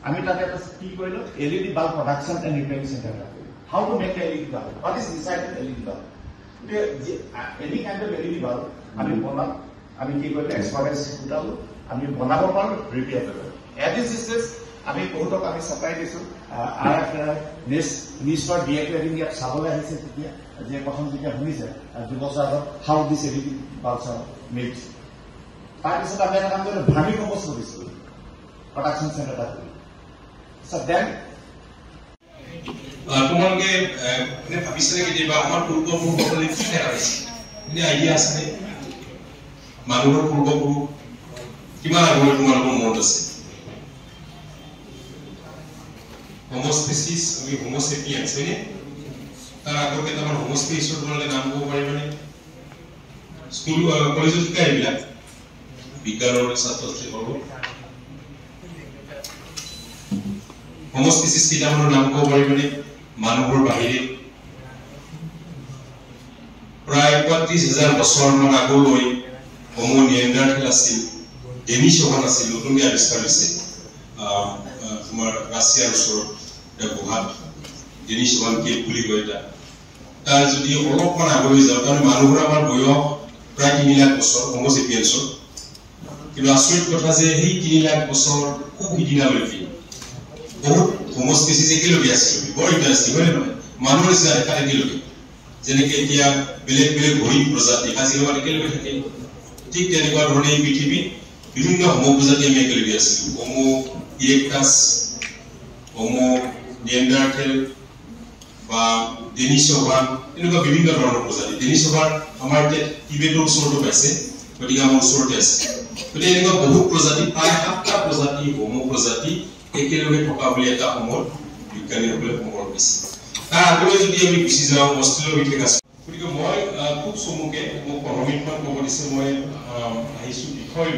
আমি তাতে এটা কি কৰিলো LED bulb production and repairing center how to make a LED bulb what is inside the LED bulb any kind of LED bulb আমি বনাম আমি কি কৰিলো এক্সপাৰ্টাইজ উঠালো আমি বনাব পাৰো ৰিপেয়াৰ কৰিব as this is আমি বহুতক আমি সাপ্লাই দিছো আৰ একটা নিশ্চয় ডিএক্টিভেটিং ইয়াত চাবলৈ আহিছে তেতিয়া যে প্ৰথম যেতিয়া শুনিছে 2 বছৰ আগত হাউ দিছ LED bulbs are made তাৰপিছত আমি এটা কাম কৰিলো ভাবি কম্পোজ কৰিছো production center এটা so then তোমালোকে মানে ভাবিছিলে কেতিয়াবা আমাৰ পূৰ্বপুৰুষসকলে কি দেখাইছে এনে আইডিয়া আছে মানুহৰ পূৰ্বপুৰুষ কিমান আগলৈ তোমালোকৰ মনত আছে হোমো স্পেচিছ আমি হোমো সেপিয়েন্স হয়নে তাৰ আগৰ কেইটামান হোমো স্পেচিছৰ তোমালোকে নাম ক'ব পাৰিবানে স্কুল কলেজত শিকাই এইবিলাক বিজ্ঞানৰ ছাত্ৰ ছাত্ৰীসকলক হোমো স্পেচিছ কেইটামানৰ নাম ক'ব পাৰিবানে মানুহৰ বাহিৰে প্ৰায় ৩৫,০০০ বছৰমান আগলৈ হোমো নিয়েণ্ডাৰথেল আছিল ডেনিছৱান আছিল নতুনকৈ আৱিষ্কাৰ হৈছে তোমাৰ ৰাছিয়াৰ ওচৰত এটা গুহাত ডেনিছৱান কেভ বুলি কয় এটা তাৰ যদি অলপমান আগলৈ যাওঁ তাৰমানে মানুহৰ আমাৰ বয়স প্ৰায় ৩ লাখ বছৰ হোমো সেপিয়েন্সৰ কিন্তু আচৰিত কথা যে সেই ৩ লাখ বছৰ খুব সিদিনালৈকে বহুত হোমো স্পেচিছ একেলগে আছিল বৰ ইণ্টাৰেষ্টিং হয় নহয় মানুহৰ নিচিনা দেখা একেলগে যেনেকৈ এতিয়া বেলেগ বেলেগ হৰিণ প্ৰজাতি কাজিৰঙাত একেলগে থাকে ঠিক তেনেকুৱা ধৰণে এই পৃথিৱীত বিভিন্ন হোমো প্ৰজাতি আমি একেলগে আছিলোঁ হোমো ইৰেক্টাছ হোমো নিয়েণ্ডাৰথেল বা ডেনিছৱান এনেকুৱা বিভিন্ন ধৰণৰ প্ৰজাতি ডেনিছৱান আমাৰ এতিয়া টিবেটৰ ওচৰতো পাইছে গতিকে আমাৰ ওচৰতে আছে গতিকে এনেকুৱা বহুত প্ৰজাতি প্ৰায় ৭টা প্ৰজাতি হোমো প্ৰজাতি একেলগে থকা বুলি এটা সময়ত বিজ্ঞানীসকলে প্ৰমাণ কৰিছে তাৰ আগলৈ যদি আমি গুচি যাওঁ অষ্ট্ৰেলিয়াৰ গতিকে মই খুব চমুকে মোক ১৫ মিনিটমান ক'ব দিছে মই আহিছোঁ বিষয়